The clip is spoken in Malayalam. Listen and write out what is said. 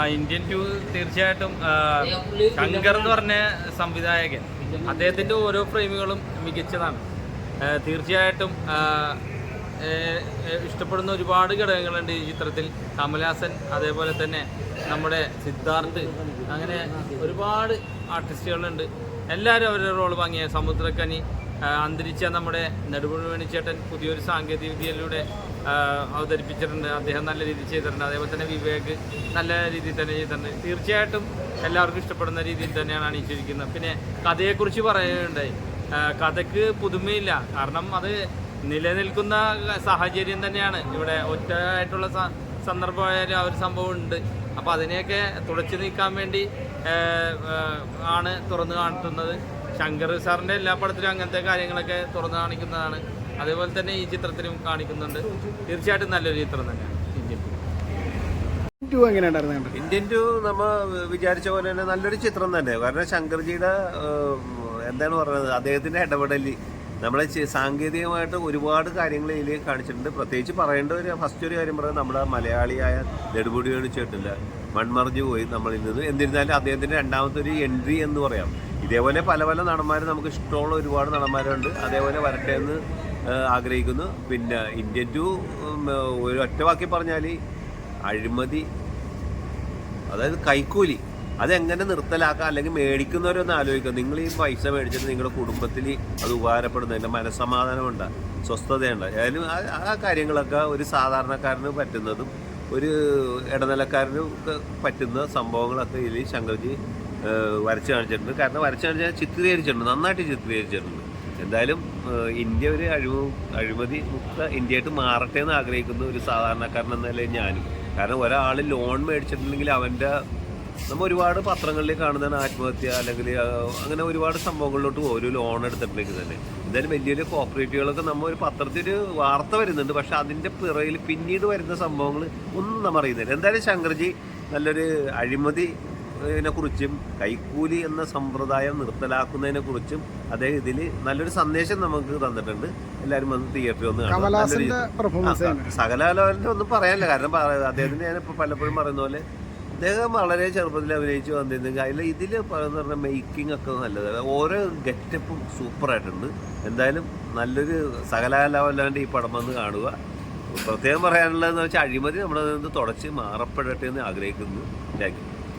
ഇന്ത്യൻ ടു തീർച്ചയായിട്ടും ശങ്കർ എന്ന് പറഞ്ഞ സംവിധായകൻ, അദ്ദേഹത്തിൻ്റെ ഓരോ ഫ്രെയിമുകളും മികച്ചതാണ്. തീർച്ചയായിട്ടും ഇഷ്ടപ്പെടുന്ന ഒരുപാട് ഘടകങ്ങളുണ്ട് ഈ ചിത്രത്തിൽ. കമൽഹാസൻ, അതേപോലെ തന്നെ നമ്മുടെ സിദ്ധാർത്ഥ്, അങ്ങനെ ഒരുപാട് ആർട്ടിസ്റ്റുകളുണ്ട്. എല്ലാവരും അവരുടെ റോള് ഭംഗിയ. സമുദ്രക്കനി, അന്തരിച്ച നമ്മുടെ നെടുമുടി വേണുചേട്ടൻ പുതിയൊരു സാങ്കേതിക വിദ്യയിലൂടെ അവതരിപ്പിച്ചിട്ടുണ്ട്. അദ്ദേഹം നല്ല രീതിയിൽ ചെയ്തിട്ടുണ്ട്. അതേപോലെ തന്നെ വിവേക് നല്ല രീതിയിൽ തന്നെ ചെയ്തിട്ടുണ്ട്. തീർച്ചയായിട്ടും എല്ലാവർക്കും ഇഷ്ടപ്പെടുന്ന രീതിയിൽ തന്നെയാണ് അണിയിച്ചിരിക്കുന്നത്. പിന്നെ കഥയെക്കുറിച്ച് പറയുകയുണ്ടായി. കഥയ്ക്ക് പുതുമയില്ല, കാരണം അത് നിലനിൽക്കുന്ന സാഹചര്യം തന്നെയാണ്. ഇവിടെ ഒറ്റയായിട്ടുള്ള സന്ദർഭമായാലും ആ ഒരു സംഭവം ഉണ്ട്. അപ്പോൾ അതിനെയൊക്കെ തുടച്ചു നീക്കാൻ വേണ്ടി ആണ് തുറന്നു കാണിക്കുന്നത്. ശങ്കർ സാറിൻ്റെ എല്ലാ പടത്തിലും അങ്ങനത്തെ കാര്യങ്ങളൊക്കെ തുറന്നു കാണിക്കുന്നതാണ്. അതേപോലെ തന്നെ ഈ ചിത്രത്തിലും കാണിക്കുന്നുണ്ട്. തീർച്ചയായിട്ടും നല്ലൊരു ചിത്രം തന്നെയാണ് ഇന്ത്യൻ ടു. നമ്മൾ വിചാരിച്ച പോലെ തന്നെ നല്ലൊരു ചിത്രം തന്നെ. കാരണം ശങ്കർജിയുടെ എന്താണ് പറയുന്നത്, അദ്ദേഹത്തിൻ്റെ ഇടപെടൽ നമ്മളെ സാങ്കേതികമായിട്ട് ഒരുപാട് കാര്യങ്ങൾ ഇതിൽ കാണിച്ചിട്ടുണ്ട്. പ്രത്യേകിച്ച് പറയേണ്ട ഫസ്റ്റ് ഒരു കാര്യം പറയുന്നത്, നമ്മുടെ മലയാളിയായ നെടുമുടി വേണുചേട്ടനില്ല മൺമറഞ്ഞു പോയി നമ്മളിൽ നിന്ന്. എന്നിരുന്നാലും അദ്ദേഹത്തിൻ്റെ രണ്ടാമത്തെ ഒരു എൻട്രി എന്ന് പറയാം. ഇതേപോലെ പല പല നടന്മാർ, നമുക്ക് ഇഷ്ടമുള്ള ഒരുപാട് നടന്മാരുണ്ട്. അതേപോലെ വരട്ടെ എന്ന് ആഗ്രഹിക്കുന്നു. പിന്നെ ഇന്ത്യൻ ടു ഒരു ഒറ്റ വാക്കി പറഞ്ഞാൽ അഴിമതി, അതായത് കൈക്കൂലി, അതെങ്ങനെ നിർത്തലാക്കാം, അല്ലെങ്കിൽ മേടിക്കുന്നവരൊന്ന് ആലോചിക്കുക. നിങ്ങൾ ഈ പൈസ മേടിച്ചിട്ട് നിങ്ങളുടെ കുടുംബത്തിൽ അത് ഉപകാരപ്പെടുന്നതിൻ്റെ മനസ്സമാധാനമുണ്ട്, സ്വസ്ഥതയുണ്ട്. ഏതായാലും ആ കാര്യങ്ങളൊക്കെ ഒരു സാധാരണക്കാരന് പറ്റുന്നതും ഒരു ഇടനിലക്കാരന് പറ്റുന്ന സംഭവങ്ങളൊക്കെ ഇതിൽ ശങ്കർജി വരച്ച് കാണിച്ചിട്ടുണ്ട്. കാരണം വരച്ച് കാണിച്ചാൽ ചിത്രീകരിച്ചിട്ടുണ്ട്, നന്നായിട്ട് ചിത്രീകരിച്ചിട്ടുണ്ട്. എന്തായാലും ഇന്ത്യ ഒരു അഴിമതി മുക്ത ഇന്ത്യയായിട്ട് മാറട്ടെ എന്ന് ആഗ്രഹിക്കുന്ന ഒരു സാധാരണക്കാരൻ എന്ന നിലയിൽ ഞാനും. കാരണം ഒരാൾ ലോൺ മേടിച്ചിട്ടുണ്ടെങ്കിൽ നമ്മൾ ഒരുപാട് പത്രങ്ങളിൽ കാണുന്നതാണ് ആത്മഹത്യ, അല്ലെങ്കിൽ അങ്ങനെ ഒരുപാട് സംഭവങ്ങളിലോട്ട് പോകും ഒരു ലോൺ എടുത്തിട്ടുണ്ടെങ്കിൽ തന്നെ. എന്തായാലും വലിയ വലിയ കോപ്പറേറ്റീവുകളൊക്കെ നമ്മൾ ഒരു പത്രത്തിൽ വാർത്ത വരുന്നുണ്ട്, പക്ഷെ അതിൻ്റെ പിറകിൽ പിന്നീട് വരുന്ന സംഭവങ്ങൾ ഒന്നും നമ്മൾ അറിയുന്നില്ല. എന്തായാലും ശങ്കർജി നല്ലൊരു അഴിമതി കുറിച്ചും കൈക്കൂലി എന്ന സമ്പ്രദായം നിർത്തലാക്കുന്നതിനെ കുറിച്ചും അദ്ദേഹം ഇതിൽ നല്ലൊരു സന്ദേശം നമുക്ക് തന്നിട്ടുണ്ട്. എല്ലാവരും വന്ന് തിയേറ്ററിൽ ഒന്ന് കാണാം. സകലാലോചന ഒന്നും പറയാനില്ല, കാരണം അദ്ദേഹത്തിന് ഞാനിപ്പോൾ പലപ്പോഴും പറയുന്ന പോലെ അദ്ദേഹം വളരെ ചെറുപ്പത്തിൽ അഭിനയിച്ച് വന്നിരുന്നെങ്കിൽ ഇതിൽ പറയുന്ന പറഞ്ഞാൽ മേക്കിംഗ് ഒക്കെ നല്ലത്. ഓരോ ഗെറ്റപ്പും സൂപ്പറായിട്ടുണ്ട്. എന്തായാലും നല്ലൊരു സകലാലോചന ഈ പടം വന്ന് കാണുക. പ്രത്യേകം പറയാനുള്ളതെന്ന് വെച്ചാൽ അഴിമതി നമ്മുടെ നിന്ന് തുടച്ച് മാറപ്പെടട്ടെ എന്ന് ആഗ്രഹിക്കുന്നു. Thank you.